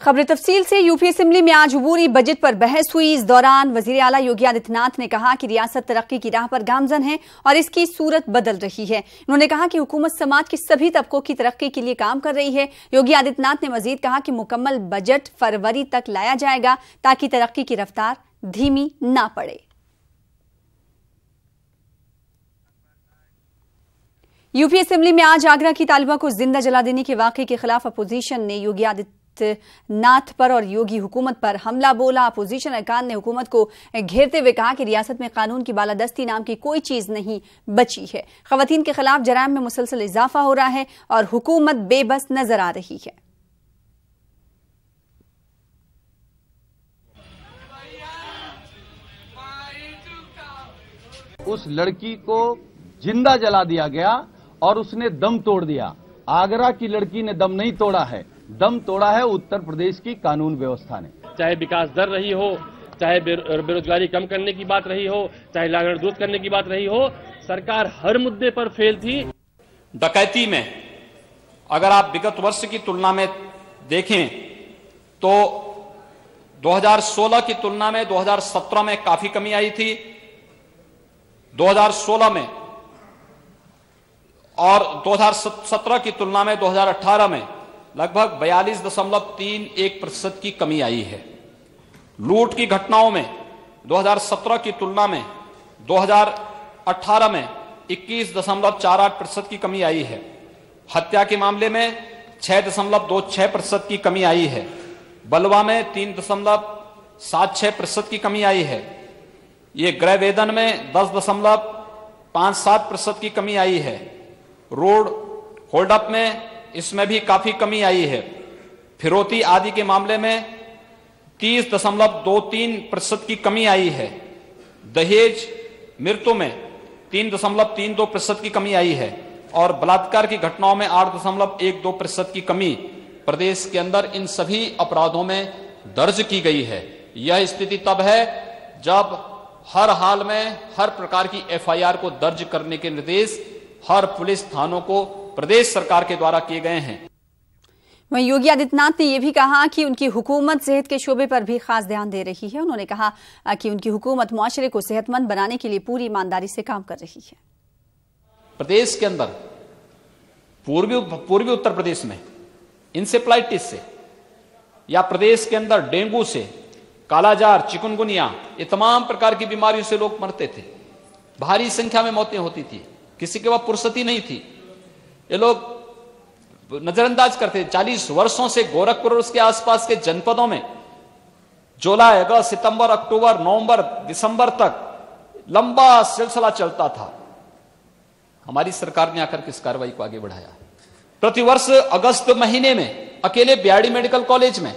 खबर तफसील से यूपी असेंबली में आज अबूरी बजट पर बहस हुई। इस दौरान वजीर आला योगी आदित्यनाथ ने कहा कि रियासत तरक्की की राह पर गामजन है और इसकी सूरत बदल रही है। उन्होंने कहा कि हुकूमत समाज के सभी तबकों की तरक्की के लिए काम कर रही है। योगी आदित्यनाथ ने मजीद कहा कि मुकम्मल बजट फरवरी तक लाया जाएगा ताकि तरक्की की रफ्तार धीमी ना पड़े। यूपी असेंबली में आज आगरा की तालिबा को जिंदा जला देने के वाकये के खिलाफ अपोजिशन ने योगी आदित्यनाथ पर और योगी हुकूमत पर हमला बोला। अपोजिशन अरकान ने हुकूमत को घेरते हुए कहा कि रियासत में कानून की बालादस्ती नाम की कोई चीज नहीं बची है। खवातीन के खिलाफ जराइम में मुसलसल इजाफा हो रहा है और हुकूमत बेबस नजर आ रही है। उस लड़की को जिंदा जला दिया गया और उसने दम तोड़ दिया। आगरा की लड़की ने दम नहीं तोड़ा है, दम तोड़ा है उत्तर प्रदेश की कानून व्यवस्था ने। चाहे विकास दर रही हो, चाहे बेरोजगारी कम करने की बात रही हो, चाहे लागत दूर करने की बात रही हो, सरकार हर मुद्दे पर फेल थी। डकैती में अगर आप विगत वर्ष की तुलना में देखें तो 2016 की तुलना में 2017 में काफी कमी आई थी। 2016 में और 2017 की तुलना में 2018 में लगभग 42.31% की कमी आई है। लूट की घटनाओं में 2017 की तुलना में 2018 में 21.48% की कमी आई है। हत्या के मामले में 6.26% की कमी आई है। बलवा में 3.76% की कमी आई है। ये गृह वेदन में 10.57% की कमी आई है। रोड होल्डअप में इसमें भी काफी कमी आई है। फिरौती आदि के मामले में 30.23% की कमी आई है। दहेज मृत्यु में 3.32% की कमी आई है और बलात्कार की घटनाओं में 8.12% की कमी प्रदेश के अंदर इन सभी अपराधों में दर्ज की गई है। यह स्थिति तब है जब हर हाल में हर प्रकार की एफआईआर को दर्ज करने के निर्देश हर पुलिस थानों को प्रदेश सरकार के द्वारा किए गए हैं। वहीं योगी आदित्यनाथ ने यह भी कहा कि उनकी हुकूमत सेहत के शोबे पर भी खास ध्यान दे रही है। उन्होंने कहा कि उनकी हुकूमत मुआशरे को सेहतमंद बनाने के लिए पूरी ईमानदारी से काम कर रही है। प्रदेश के अंदर पूर्वी उत्तर प्रदेश में इंसेफ्लाइटिस से या प्रदेश के अंदर डेंगू से, कालाजार, चिकुनगुनिया, ये तमाम प्रकार की बीमारियों से लोग मरते थे। भारी संख्या में मौतें होती थी, किसी के पास फुर्सती नहीं थी। ये लोग नजरअंदाज करते थे। 40 वर्षों से गोरखपुर और उसके आसपास के जनपदों में जुलाई, अगस्त, सितंबर, अक्टूबर, नवंबर, दिसंबर तक लंबा सिलसिला चलता था। हमारी सरकार ने आकर किस कार्रवाई को आगे बढ़ाया। प्रतिवर्ष अगस्त महीने में अकेले बीआरडी मेडिकल कॉलेज में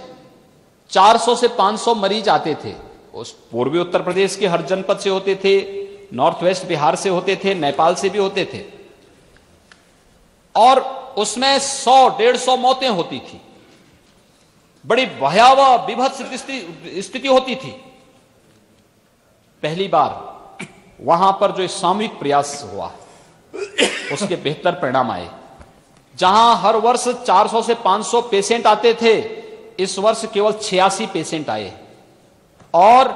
400 से 500 मरीज आते थे। उस पूर्वी उत्तर प्रदेश के हर जनपद से होते थे, नॉर्थ वेस्ट बिहार से होते थे, नेपाल से भी होते थे और उसमें 100-150 मौतें होती थी। बड़ी भयावह विभत्स स्थिति होती थी। पहली बार वहां पर जो सामूहिक प्रयास हुआ उसके बेहतर परिणाम आए। जहां हर वर्ष 400 से 500 पेशेंट आते थे, इस वर्ष केवल 86 पेशेंट आए और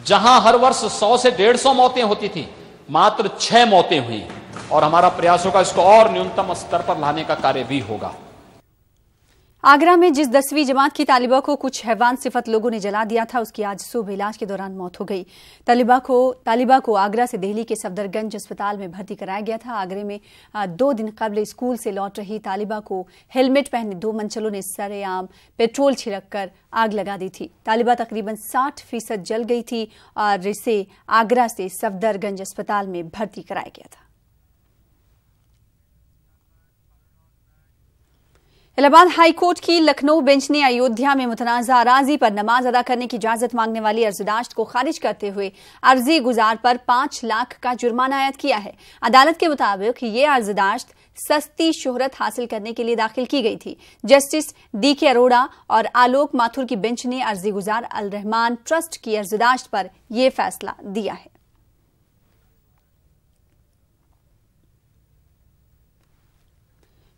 जहां हर वर्ष 100 से 150 मौतें होती थी, मात्र 6 मौतें हुई और हमारा प्रयास होगा इसको और न्यूनतम स्तर पर लाने का कार्य भी होगा। आगरा में जिस 10वीं जमात की तालिबा को कुछ हैवान सिफत लोगों ने जला दिया था, उसकी आज सुबह इलाज के दौरान मौत हो गई। तालिबा को आगरा से दिल्ली के सफदरगंज अस्पताल में भर्ती कराया गया था। आगरे में 2 दिन कबल स्कूल से लौट रही तालिबा को हेलमेट पहने 2 मंचलों ने सरेआम पेट्रोल छिड़ककर आग लगा दी थी। तालिबा तकरीबन 60% जल गई थी और इसे आगरा से सफदरगंज अस्पताल में भर्ती कराया गया था। इलाहाबाद हाई कोर्ट की लखनऊ बेंच ने अयोध्या में मुतनाज़ा अराजी पर नमाज अदा करने की इजाजत मांगने वाली अर्जदाश्त को खारिज करते हुए अर्जी गुजार पर 5 लाख का जुर्माना आयद किया है। अदालत के मुताबिक ये अर्जदाश्त सस्ती शोहरत हासिल करने के लिए दाखिल की गई थी। जस्टिस DK अरोड़ा और आलोक माथुर की बेंच ने अर्जी गुजार अल रहमान ट्रस्ट की अर्जदाश्त पर यह फैसला दिया है।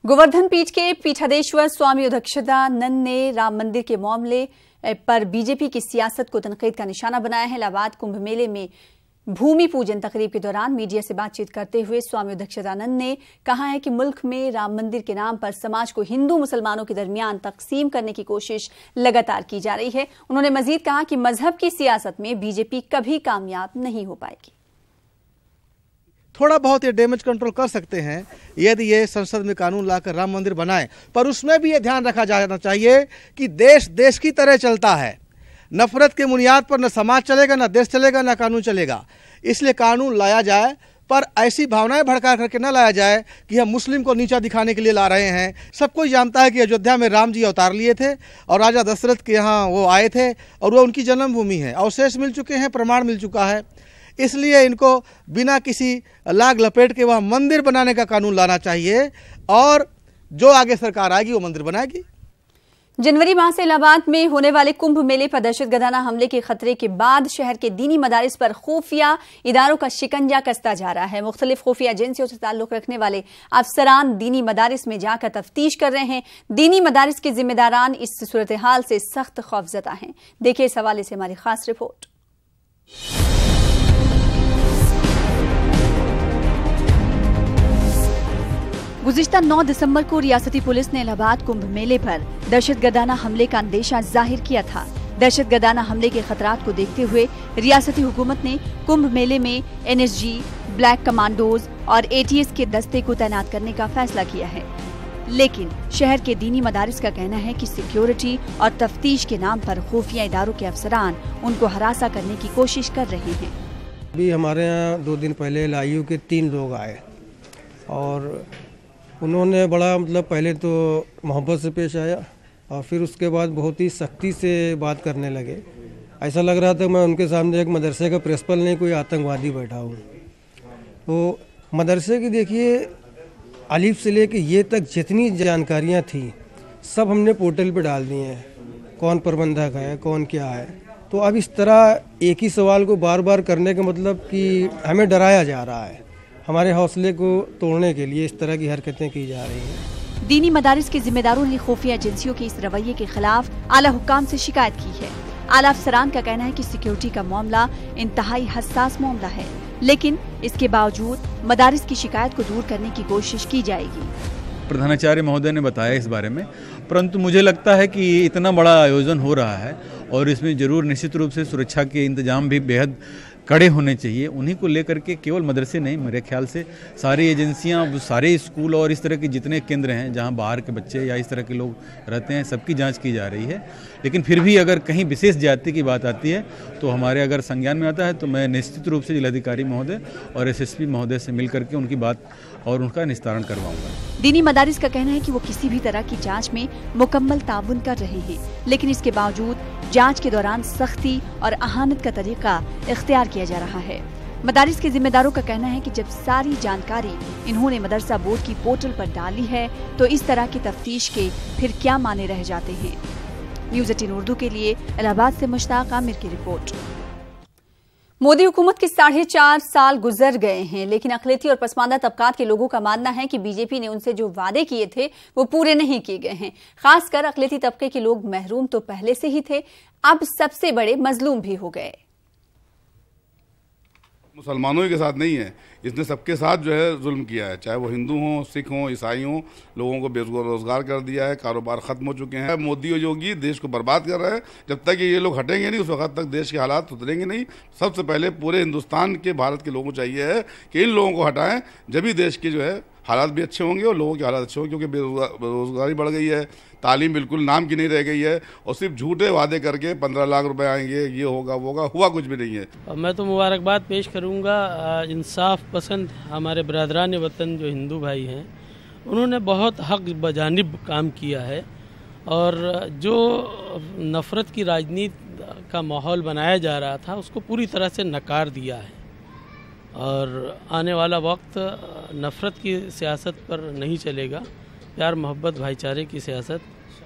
गोवर्धन पीठ के पीठाधीश्वर स्वामी उदक्षितानंद ने राम मंदिर के मामले पर बीजेपी की सियासत को तनकीद का निशाना बनाया है। इलाहाबाद कुंभ मेले में भूमि पूजन तकरीब के दौरान मीडिया से बातचीत करते हुए स्वामी उदक्षितानंद ने कहा है कि मुल्क में राम मंदिर के नाम पर समाज को हिंदू मुसलमानों के दरमियान तकसीम करने की कोशिश लगातार की जा रही है। उन्होंने मजीद कहा कि मजहब की सियासत में बीजेपी कभी कामयाब नहीं हो पाएगी। थोड़ा बहुत ये डैमेज कंट्रोल कर सकते हैं यदि ये संसद में कानून लाकर राम मंदिर बनाए, पर उसमें भी ये ध्यान रखा जाना चाहिए कि देश देश की तरह चलता है। नफरत के बुनियाद पर न समाज चलेगा, न देश चलेगा, न कानून चलेगा। इसलिए कानून लाया जाए, पर ऐसी भावनाएं भड़का करके न लाया जाए कि हम मुस्लिम को नीचा दिखाने के लिए ला रहे हैं। सब कोई जानता है कि अयोध्या में राम जी अवतार लिए थे और राजा दशरथ के यहाँ वो आए थे और वो उनकी जन्मभूमि है। अवशेष मिल चुके हैं, प्रमाण मिल चुका है। इसलिए इनको बिना किसी लाग लपेट के वहाँ मंदिर बनाने का कानून लाना चाहिए और जो आगे सरकार आएगी वो मंदिर बनाएगी। जनवरी माह से इलाहाबाद में होने वाले कुंभ मेले पर दहशतगर्दाना हमले के खतरे के बाद शहर के दीनी मदारिस पर खुफिया इदारों का शिकंजा कसता जा रहा है। मुख्तलिफ खुफिया एजेंसियों से ताल्लुक रखने वाले अफसरान दीनी मदारिस में जाकर तफ्तीश कर रहे हैं। दीनी मदारिस के जिम्मेदारान इस सूरत हाल से सख्त खौफजदा हैं। देखिए इस हवाले से हमारी खास रिपोर्ट। गुज़िश्ता 9 दिसंबर को रियासती पुलिस ने इलाहाबाद कुंभ मेले पर दहशतगर्दाना हमले का अंदेशा जाहिर किया था। दहशतगर्दाना हमले के खतरात को देखते हुए रियासती हुकूमत ने कुंभ मेले में NSG, ब्लैक कमांडोज और ATS के दस्ते को तैनात करने का फैसला किया है। लेकिन शहर के दीनी मदारिस का कहना है कि सिक्योरिटी और तफ्तीश के नाम पर खुफिया इदारों के अफसरान उनको हरासा करने की कोशिश कर रहे हैं। अभी हमारे यहाँ 2 दिन पहले LIU के 3 लोग आए और उन्होंने बड़ा पहले तो मोहब्बत से पेश आया और फिर उसके बाद बहुत ही सख्ती से बात करने लगे। ऐसा लग रहा था मैं उनके सामने एक मदरसे का प्रिंसिपल नहीं कोई आतंकवादी बैठा हूँ। तो मदरसे की देखिए अलीफ से लेके ये तक जितनी जानकारियाँ थी सब हमने पोर्टल पे डाल दी हैं, कौन प्रबंधक है, कौन क्या है। तो अब इस तरह एक ही सवाल को बार बार करने का मतलब कि हमें डराया जा रहा है। हमारे हौसले को तोड़ने के लिए इस तरह की हरकतें की जा रही हैं। दीनी मदारिस के जिम्मेदारों ने खुफिया एजेंसियों के इस रवैये के खिलाफ आला हुक्काम से शिकायत की है। आला अफसरान का कहना है कि सिक्योरिटी का मामला इंतहाई हसास मामला है, लेकिन इसके बावजूद मदारिस की शिकायत को दूर करने की कोशिश की जाएगी। प्रधानाचार्य महोदय ने बताया इस बारे में, परंतु मुझे लगता है कि इतना बड़ा आयोजन हो रहा है और इसमें जरूर निश्चित रूप से सुरक्षा के इंतजाम भी बेहद कड़े होने चाहिए। उन्हीं को लेकर के केवल मदरसे नहीं, मेरे ख्याल से सारी एजेंसियां, सारे स्कूल और इस तरह के जितने केंद्र हैं जहां बाहर के बच्चे या इस तरह के लोग रहते हैं, सबकी जांच की जा रही है। लेकिन फिर भी अगर कहीं विशेष जाति की बात आती है तो हमारे अगर संज्ञान में आता है तो मैं निश्चित रूप से जिलाधिकारी महोदय और SSP महोदय से मिल करके उनकी बात और उनका निस्तारण करवाऊंगा। दीनी मदारिस का कहना है कि वो किसी भी तरह की जांच में मुकम्मल ताउन कर रहे हैं, लेकिन इसके बावजूद जांच के दौरान सख्ती और अहानत का तरीका इख्तियार किया जा रहा है। मदारिस के जिम्मेदारों का कहना है कि जब सारी जानकारी इन्होंने मदरसा बोर्ड की पोर्टल पर डाली है तो इस तरह की तफ्तीश के फिर क्या माने रह जाते हैं। न्यूज़ 18 उर्दू के लिए इलाहाबाद से मुश्ताक आमिर की रिपोर्ट। मोदी हुकूमत के 4.5 साल गुजर गए हैं, लेकिन अक़लियती और पसमानदा तबकात के लोगों का मानना है कि बीजेपी ने उनसे जो वादे किए थे वो पूरे नहीं किए गए हैं। खासकर अक़लियती तबके के लोग महरूम तो पहले से ही थे, अब सबसे बड़े मजलूम भी हो गए। मुसलमानों के साथ नहीं है, इसने सबके साथ जो है जुल्म किया है, चाहे वो हिंदू हों, सिख हों, ईसाई हों। लोगों को बेरोजगार कर दिया है, कारोबार खत्म हो चुके हैं। मोदी और योगी देश को बर्बाद कर रहे हैं। जब तक ये लोग हटेंगे नहीं उस वक्त तक देश के हालात सुधरेंगे नहीं। सबसे पहले पूरे हिंदुस्तान के, भारत के लोगों को चाहिए है कि इन लोगों को हटाएं, जब भी देश के जो है हालात भी अच्छे होंगे और लोगों के हालात अच्छे होंगे। क्योंकि बेरोजगारी बढ़ गई है, तालीम बिल्कुल नाम की नहीं रह गई है और सिर्फ झूठे वादे करके 15 लाख रुपए आएंगे, ये होगा वो होगा, हुआ कुछ भी नहीं है। मैं तो मुबारकबाद पेश करूंगा इंसाफ पसंद हमारे बरदरान वतन जो हिंदू भाई हैं, उन्होंने बहुत हक बजानिब काम किया है और जो नफ़रत की राजनीति का माहौल बनाया जा रहा था उसको पूरी तरह से नकार दिया है। और आने वाला वक्त नफ़रत की सियासत पर नहीं चलेगा, प्यार मोहब्बत भाईचारे की सियासत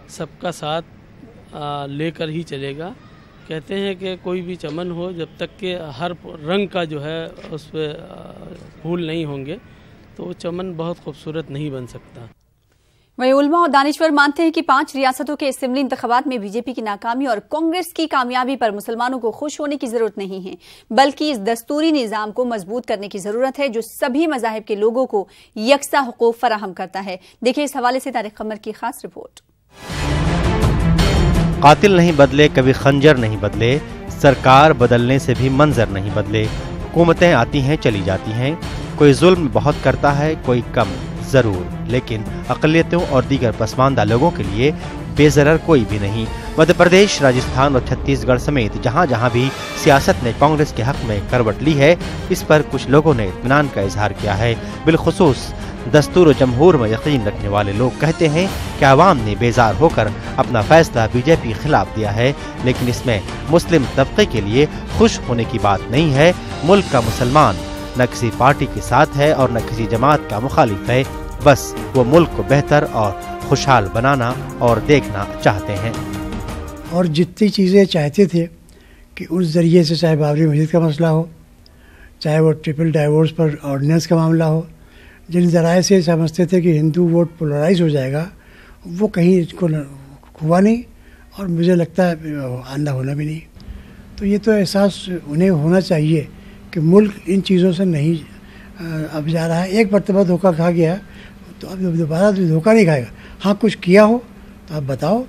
सबका साथ लेकर ही चलेगा। कहते हैं कि कोई भी चमन हो, जब तक के हर रंग का जो है उस पर फूल नहीं होंगे तो वो चमन बहुत खूबसूरत नहीं बन सकता। वहीं उलमा और दानिश्वर मानते हैं कि 5 रियासतों के असेंबली इंतखाबात में बीजेपी की नाकामी और कांग्रेस की कामयाबी पर मुसलमानों को खुश होने की जरूरत नहीं है, बल्कि इस दस्तूरी निजाम को मजबूत करने की जरूरत है जो सभी मजाहिब के लोगों को यकसा हुकूक फराहम करता है। देखिए इस हवाले से तारिक कमर की खास रिपोर्ट। कातिल नहीं बदले, कभी खंजर नहीं बदले, सरकार बदलने से भी मंजर नहीं बदले। हुकूमतें आती हैं चली जाती हैं, कोई जुल्म बहुत करता है, कोई कम जरूर, लेकिन अक़लियतों और दीगर पसमानदा लोगों के लिए बेज़रर कोई भी नहीं। मध्य प्रदेश, राजस्थान और छत्तीसगढ़ समेत जहां जहां भी सियासत ने कांग्रेस के हक में करवट ली है, इस पर कुछ लोगों ने इत्मीनान का इजहार किया है। बिलखुसूस दस्तूर और जमहूर में यकीन रखने वाले लोग कहते हैं कि आवाम ने बेजार होकर अपना फैसला बीजेपी के खिलाफ दिया है, लेकिन इसमें मुस्लिम तबके के लिए खुश होने की बात नहीं है। मुल्क का मुसलमान न किसी पार्टी के साथ है और न किसी जमात का मुखालिफ है, बस वो मुल्क को बेहतर और खुशहाल बनाना और देखना चाहते हैं। और जितनी चीज़ें चाहते थे कि उस ज़रिए से, चाहे बाबरी मस्जिद का मसला हो, चाहे वो ट्रिपल डाइवोर्स पर ऑर्डिनेंस का मामला हो, जिन ज़राए से समझते थे कि हिंदू वोट पोलराइज हो जाएगा, वो कहीं इसको हुआ नहीं और मुझे लगता है आंदा होना भी नहीं। तो ये तो एहसास उन्हें होना चाहिए कि मुल्क इन चीज़ों से नहीं अब जा रहा है। एक मरतबा धोखा खा गया तो अब दोबारा धोखा नहीं खाएगा। हाँ, कुछ किया हो तो आप बताओ,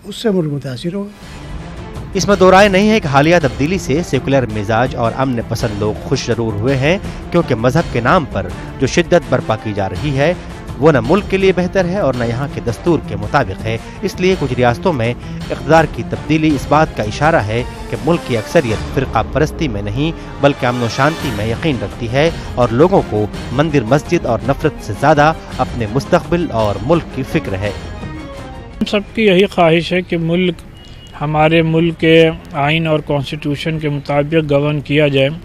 उससे मुल्क मुतासिर होगा। इसमें दो राय नहीं है कि हालिया तब्दीली से सेकुलर मिजाज और अमन पसंद लोग खुश जरूर हुए हैं, क्योंकि मजहब के नाम पर जो शिद्दत बर्पा की जा रही है वो न मुल्क के लिए बेहतर है और न यहाँ के दस्तूर के मुताबिक है। इसलिए कुछ रियासतों में इक़्तिदार की तब्दीली इस बात का इशारा है कि मुल्क की अक्सरियत फ़िरक़ा परस्ती में नहीं बल्कि अमन व शांति में यकीन रखती है और लोगों को मंदिर मस्जिद और नफरत से ज़्यादा अपने मुस्तक़बिल और मुल्क की फ़िक्र है। हम सबकी यही ख्वाहिश है कि मुल्क हमारे मुल्क के आइन और कॉन्स्टिट्यूशन के मुताबिक गवर्न किया जाए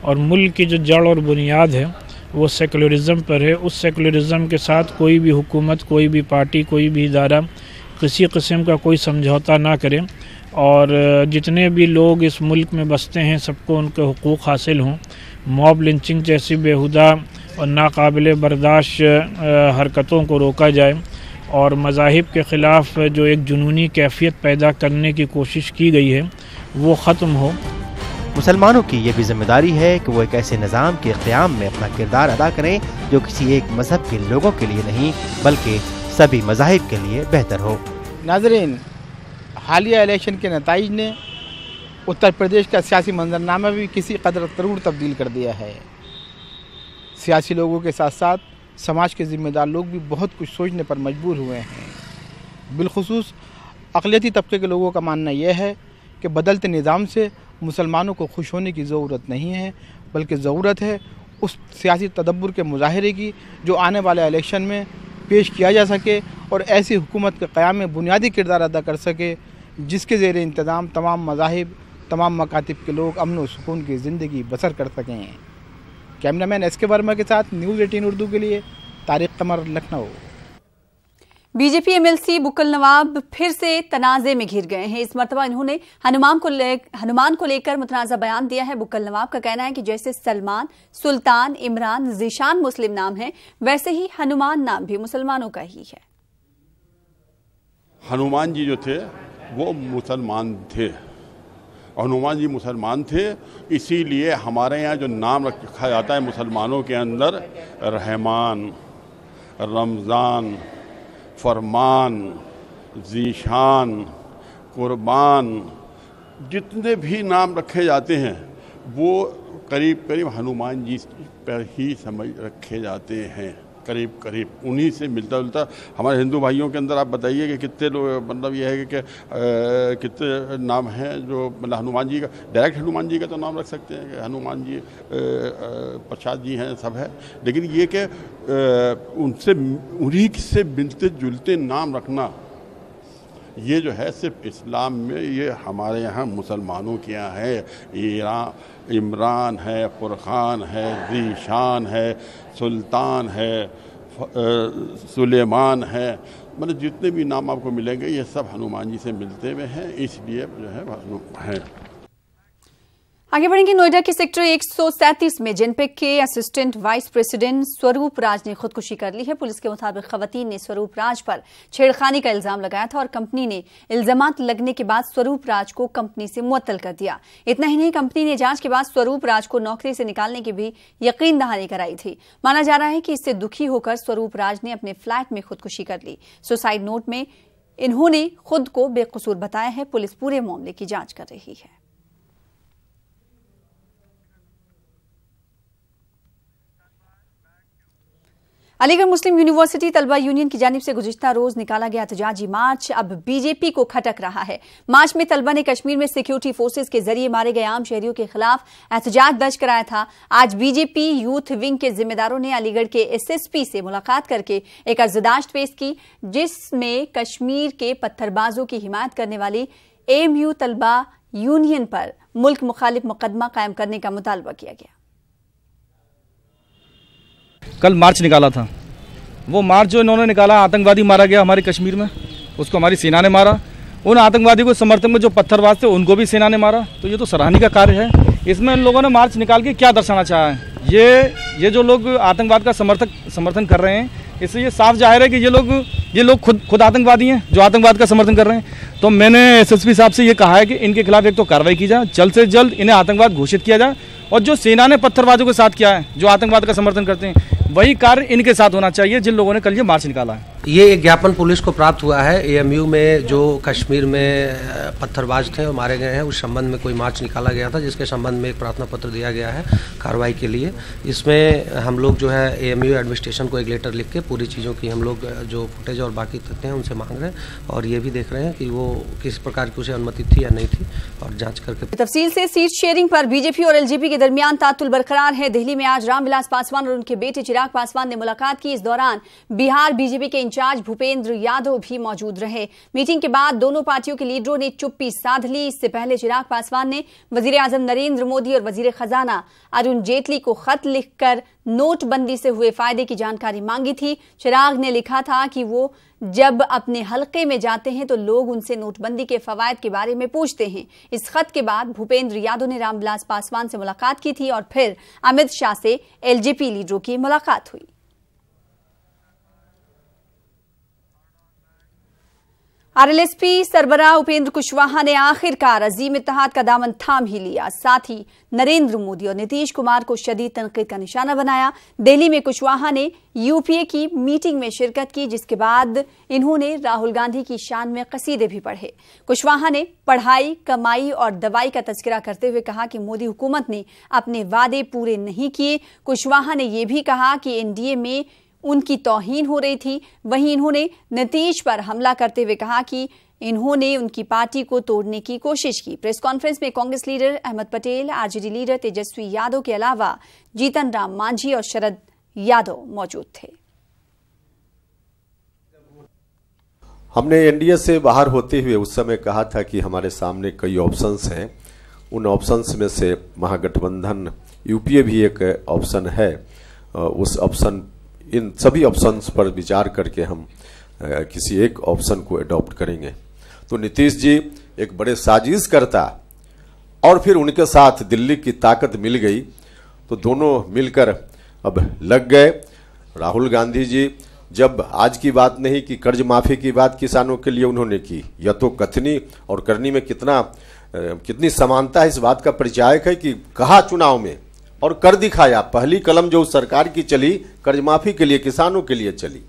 और मुल्क की जो जड़ और बुनियाद है वो सेकुलरिज़म पर है। उस सेकुलरिज़म के साथ कोई भी हुकूमत, कोई भी पार्टी, कोई भी इदारा किसी किस्म का कोई समझौता ना करे और जितने भी लोग इस मुल्क में बसते हैं सबको उनके हुकूक हासिल हों। मॉब लिंचिंग जैसी बेहुदा और नाकाबिल बर्दाश्त हरकतों को रोका जाए और मज़ाहिब के ख़िलाफ़ जो एक जुनूनी कैफियत पैदा करने की कोशिश की गई है वो ख़त्म हो। मुसलमानों की ये भी जिम्मेदारी है कि वो एक ऐसे निज़ाम के क़याम में अपना किरदार अदा करें जो किसी एक मज़हब के लोगों के लिए नहीं बल्कि सभी मज़ाहिब के लिए बेहतर हो। नाज़रीन, हालिया इलेक्शन के नताइज ने उत्तर प्रदेश का सियासी मंजरनामा भी किसी कदर ज़रूर तब्दील कर दिया है। सियासी लोगों के साथ साथ समाज के ज़िम्मेदार लोग भी बहुत कुछ सोचने पर मजबूर हुए हैं। बिलखुसूस अक़लियती तबके के लोगों का मानना यह है कि बदलते निज़ाम से मुसलमानों को खुश होने की ज़रूरत नहीं है, बल्कि ज़रूरत है उस सियासी तदब्बुर के मुजाहरे की जो आने वाले इलेक्शन में पेश किया जा सके और ऐसी हुकूमत के क़याम में बुनियादी किरदार अदा कर सके जिसके ज़ेर इंतज़ाम तमाम मज़ाहिब, तमाम मकातिब के लोग अमन व सुकून की ज़िंदगी बसर कर सकें। कैमरामैन SK वर्मा के साथ न्यूज़ 18 उर्दू के लिए तारिक कमर, लखनऊ। बीजेपी MLC बुक्कल नवाब फिर से तनाज़े में घिर गए हैं। इस मरतबा इन्होंने हनुमान को लेकर मुतनाज़ा बयान दिया है। बुक्कल नवाब का कहना है कि जैसे सलमान, सुल्तान, इमरान, ज़ीशान मुस्लिम नाम है, वैसे ही हनुमान नाम भी मुसलमानों का ही है। हनुमान जी जो थे वो मुसलमान थे, हनुमान जी मुसलमान थे, इसीलिए हमारे यहाँ जो नाम रखा जाता है मुसलमानों के अंदर रहमान, रमज़ान, फरमान, ज़ीशान, कुर्बान, जितने भी नाम रखे जाते हैं वो करीब करीब हनुमान जी पर ही समझ रखे जाते हैं। करीब करीब उन्हीं से मिलता जुलता हमारे हिंदू भाइयों के अंदर आप बताइए कि कितने लोग, मतलब ये है कि कितने नाम हैं जो मतलब हनुमान जी का, डायरेक्ट हनुमान जी का तो नाम रख सकते हैं कि हनुमान जी, प्रसाद जी हैं, सब है, लेकिन ये कि उनसे उन्हीं से मिलते जुलते नाम रखना ये जो है सिर्फ इस्लाम में, ये हमारे यहाँ मुसलमानों के यहाँ है। इमरान है, फुरखान है, ज़ीशान है, सुल्तान है, सुलेमान है, मतलब जितने भी नाम आपको मिलेंगे ये सब हनुमान जी से मिलते हुए हैं, इसलिए जो है। आगे बढ़ेंगे। नोएडा के सेक्टर 137 में जनपद के असिस्टेंट वाइस प्रेसिडेंट स्वरूप राज ने खुदकुशी कर ली है। पुलिस के मुताबिक खवातीन ने स्वरूप राज पर छेड़खानी का इल्जाम लगाया था और कंपनी ने इल्जामात लगने के बाद स्वरूप राज को कंपनी से मुअत्तल कर दिया। इतना ही नहीं, कंपनी ने जांच के बाद स्वरूप राज को नौकरी से निकालने की भी यकीन दहानी कराई थी। माना जा रहा है कि इससे दुखी होकर स्वरूप राज ने अपने फ्लैट में खुदकुशी कर ली। सुसाइड नोट में इन्होंने खुद को बेकसूर बताया है। पुलिस पूरे मामले की जांच कर रही है। अलीगढ़ मुस्लिम यूनिवर्सिटी तलबा यूनियन की जानिब से गुज़िश्ता रोज निकाला गया एहतजाजी मार्च अब बीजेपी को खटक रहा है। मार्च में तलबा ने कश्मीर में सिक्योरिटी फोर्सेज के जरिए मारे गए आम शहरियों के खिलाफ एहतजाज दर्ज कराया था। आज बीजेपी यूथ विंग के जिम्मेदारों ने अलीगढ़ के एसएसपी से मुलाकात करके एक अर्जदाश्त पेश की, जिसमें कश्मीर के पत्थरबाजों की हिमायत करने वाली एएमयू तलबा यूनियन पर मुल्क मुखालिफ मुकदमा कायम करने का मुतालबा किया गया। कल मार्च निकाला था, वो मार्च जो इन्होंने निकाला, आतंकवादी मारा गया हमारे कश्मीर में, उसको हमारी सेना ने मारा। उन आतंकवादी को समर्थन में जो पत्थरबाज थे उनको भी सेना ने मारा। तो ये तो सराहनीय का कार्य है। इसमें इन लोगों ने मार्च निकाल के क्या दर्शाना चाहा है? ये जो लोग आतंकवाद का समर्थन कर रहे हैं, इससे ये साफ जाहिर है कि ये लोग खुद आतंकवादी हैं जो आतंकवाद का समर्थन कर रहे हैं। तो मैंने एसएसपी साहब से ये कहा है कि इनके खिलाफ एक तो कार्रवाई की जाए, जल्द से जल्द इन्हें आतंकवाद घोषित किया जाए, और जो सेना ने पत्थरबाजों के साथ किया है, जो आतंकवाद का समर्थन करते हैं, वही कार्य इनके साथ होना चाहिए जिन लोगों ने कल ये मार्च निकाला है। ये एक ज्ञापन पुलिस को प्राप्त हुआ है। एएमयू में जो कश्मीर में पत्थरबाज थे और मारे गए हैं, उस संबंध में कोई मार्च निकाला गया था, जिसके संबंध में एक प्रार्थना पत्र दिया गया है कार्रवाई के लिए। इसमें हम लोग जो है एएमयू एडमिनिस्ट्रेशन को एक लेटर लिख के पूरी चीज़ों की हम लोग जो फुटेज और बाकी तथ्य हैं उनसे मांग रहे हैं, और ये भी देख रहे हैं कि वो किस प्रकार की उसे अनुमति थी या नहीं थी, और जाँच करके। तफसील से सीट शेयरिंग पर बीजेपी और एलजेपी के दरमियान तातुल बरकरार है। दिल्ली में आज रामविलास पासवान और उनके बेटे चिराग पासवान ने मुलाकात की। इस दौरान बिहार बीजेपी के इंचार्ज भूपेंद्र यादव भी मौजूद रहे। मीटिंग के बाद दोनों पार्टियों के लीडरों ने चुप्पी साध ली। इससे पहले चिराग पासवान ने वजीर आजम नरेंद्र मोदी और वजीर खजाना अरुण जेटली को खत लिखकर नोटबंदी से हुए फायदे की जानकारी मांगी थी। चिराग ने लिखा था कि वो जब अपने हलके में जाते हैं तो लोग उनसे नोटबंदी के फवायद के बारे में पूछते हैं। इस खत के बाद भूपेंद्र यादव ने रामविलास पासवान से मुलाकात की थी और फिर अमित शाह से एलजेपी लीडरों की मुलाकात हुई। आरएलएसपी सरबराह उपेंद्र कुशवाहा ने आखिरकार अजीम इत्तेहाद का दामन थाम ही लिया। साथ ही नरेंद्र मोदी और नीतीश कुमार को शदीद तनकीद का निशाना बनाया। दिल्ली में कुशवाहा ने यूपीए की मीटिंग में शिरकत की, जिसके बाद इन्होंने राहुल गांधी की शान में कसीदे भी पढ़े। कुशवाहा ने पढ़ाई, कमाई और दवाई का तज़किरा करते हुए कहा कि मोदी हुकूमत ने अपने वादे पूरे नहीं किए। कुशवाहा ने यह भी कहा कि एनडीए में उनकी तौहीन हो रही थी। वहीं इन्होंने नीतीश पर हमला करते हुए कहा कि इन्होंने उनकी पार्टी को तोड़ने की कोशिश की। प्रेस कॉन्फ्रेंस में Congress leader Ahmed Patel, RJD leader Tejashwi Yadav के अलावा जीतन राम मांझी और शरद यादव मौजूद थे। हमने एनडीए से बाहर होते हुए उस समय कहा था कि हमारे सामने कई ऑप्शंस हैं। उन ऑप्शंस में से महागठबंधन यूपीए भी एक ऑप्शन है। उस ऑप्शन इन सभी ऑप्शंस पर विचार करके हम किसी एक ऑप्शन को अडॉप्ट करेंगे। तो नीतीश जी एक बड़े साजिश करता और फिर उनके साथ दिल्ली की ताकत मिल गई, तो दोनों मिलकर अब लग गए। राहुल गांधी जी जब आज की बात नहीं कि कर्ज माफी की बात किसानों के लिए उन्होंने की, यह तो कथनी और करनी में कितनी समानता है, इस बात का परिचायक है कि कहा चुनाव में और कर दिखाया। पहली कलम जो सरकार की चली कर्ज माफी के लिए, किसानों के लिए चली।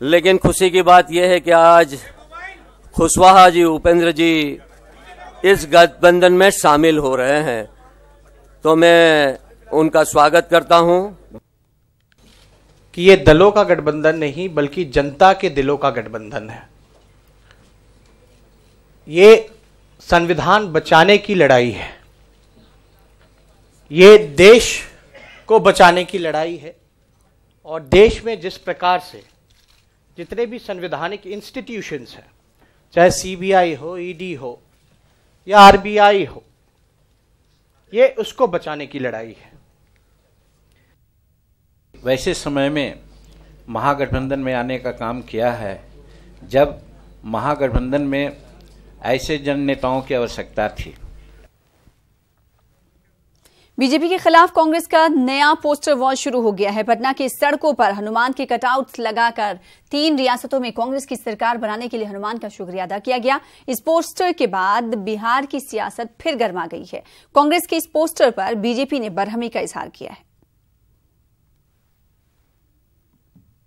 लेकिन खुशी की बात यह है कि आज कुशवाहा जी, उपेंद्र जी इस गठबंधन में शामिल हो रहे हैं, तो मैं उनका स्वागत करता हूं। कि ये दलों का गठबंधन नहीं बल्कि जनता के दिलों का गठबंधन है। ये संविधान बचाने की लड़ाई है, ये देश को बचाने की लड़ाई है। और देश में जिस प्रकार से जितने भी संवैधानिक इंस्टीट्यूशंस हैं, चाहे सीबीआई हो, ईडी हो या आरबीआई हो, ये उसको बचाने की लड़ाई है। वैसे समय में महागठबंधन में आने का काम किया है जब महागठबंधन में ऐसे जन नेताओं की आवश्यकता थी। बीजेपी के खिलाफ कांग्रेस का नया पोस्टर वॉर शुरू हो गया है। पटना की सड़कों पर हनुमान के कटआउट्स लगाकर 3 रियासतों में कांग्रेस की सरकार बनाने के लिए हनुमान का शुक्रिया अदा किया गया। इस पोस्टर के बाद बिहार की सियासत फिर गर्मा गई है। कांग्रेस के इस पोस्टर पर बीजेपी ने बरहमी का इजहार किया है।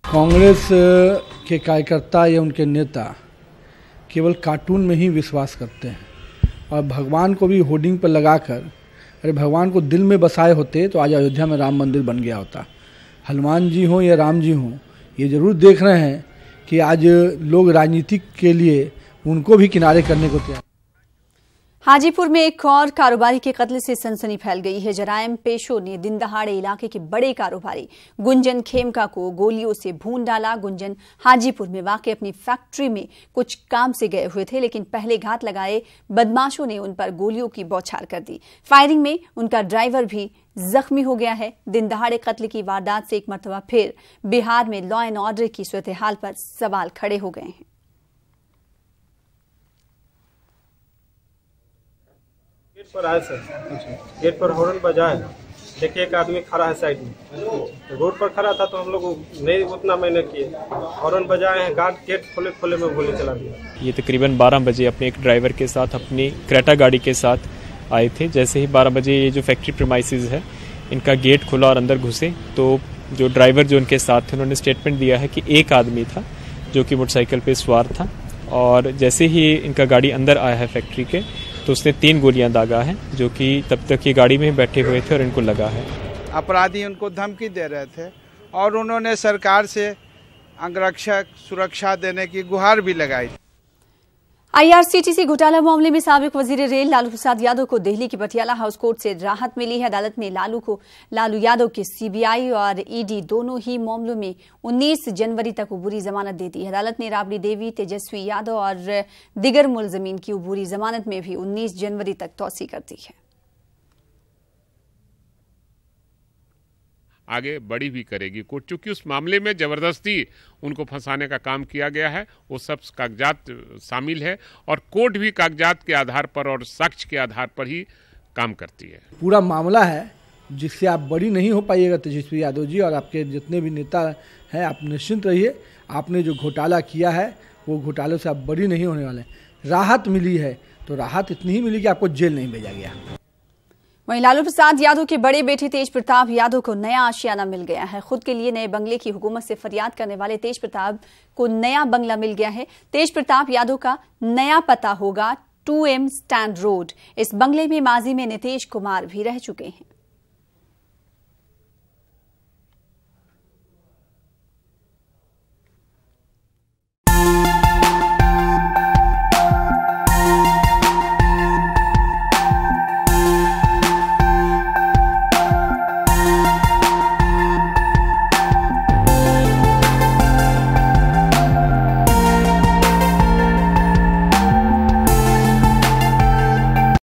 कांग्रेस के कार्यकर्ता या उनके नेता केवल कार्टून में ही विश्वास करते हैं और भगवान को भी होर्डिंग पर लगाकर, अरे भगवान को दिल में बसाए होते तो आज अयोध्या में राम मंदिर बन गया होता। हनुमान जी हों या राम जी हों, ये जरूर देख रहे हैं कि आज लोग राजनीति के लिए उनको भी किनारे करने को तैयार। हाजीपुर में एक और कारोबारी के कत्ल से सनसनी फैल गई है। जराइम पेशों ने दिन दहाड़े इलाके के बड़े कारोबारी गुंजन खेमका को गोलियों से भून डाला। गुंजन हाजीपुर में वाकई अपनी फैक्ट्री में कुछ काम से गए हुए थे, लेकिन पहले घात लगाए बदमाशों ने उन पर गोलियों की बौछार कर दी। फायरिंग में उनका ड्राइवर भी जख्मी हो गया है। दिन दहाड़े कत्ल की वारदात से एक मरतबा फिर बिहार में लॉ एंड ऑर्डर की सूरत हाल पर सवाल खड़े हो गए हैं। गेट पर आए सर, गेट पर हॉर्न बजाए, देखिए एक आदमी खड़ा है साइड में, रोड पर खड़ा था तो हम लोग नहीं उतना मैंने किए, हॉर्न बजाए हैं, गार्ड गेट खोले में गोली चला दिया। ये तकरीबन 12 बजे अपने एक ड्राइवर के साथ अपनी क्रेटा गाड़ी के साथ आए थे। जैसे ही 12 बजे ये जो फैक्ट्री प्रीमाइसेस है इनका गेट खुला और अंदर घुसे तो जो ड्राइवर जो उनके साथ थे उन्होंने स्टेटमेंट दिया है कि एक आदमी था जो कि मोटरसाइकिल पे सवार था और जैसे ही इनका गाड़ी अंदर आया है फैक्ट्री के तो उसने 3 गोलियां दागा है, जो कि तब तक ये गाड़ी में बैठे हुए थे और इनको लगा है। अपराधी उनको धमकी दे रहे थे और उन्होंने सरकार से अंगरक्षक सुरक्षा देने की गुहार भी लगाई। आईआरसीटीसी घोटाला मामले में साबिक वजीर रेल लालू प्रसाद यादव को दिल्ली की पटियाला हाउस कोर्ट से राहत मिली है। अदालत ने लालू यादव के सीबीआई और ईडी दोनों ही मामलों में 19 जनवरी तक उबूरी जमानत दे दी है। अदालत ने राबड़ी देवी, तेजस्वी यादव और दिगर मुलजमीन की उबूरी जमानत में भी 19 जनवरी तक तौसी कर दी है। आगे बड़ी भी करेगी कोर्ट, चूंकि उस मामले में जबरदस्ती उनको फंसाने का काम किया गया है, वो सब कागजात शामिल है और कोर्ट भी कागजात के आधार पर और साक्ष्य के आधार पर ही काम करती है। पूरा मामला है जिससे आप बड़ी नहीं हो पाइएगा तेजस्वी यादव जी और आपके जितने भी नेता हैं, आप निश्चिंत रहिए। आपने जो घोटाला किया है वो घोटालों से आप बड़ी नहीं होने वाले। राहत मिली है तो राहत इतनी ही मिली कि आपको जेल नहीं भेजा गया। वहीं लालू प्रसाद यादव के बड़े बेटे तेज प्रताप यादव को नया आशियाना मिल गया है। खुद के लिए नए बंगले की हुकूमत से फरियाद करने वाले तेज प्रताप को नया बंगला मिल गया है। तेज प्रताप यादव का नया पता होगा 2M स्टैंड रोड। इस बंगले में माजी में नीतीश कुमार भी रह चुके हैं।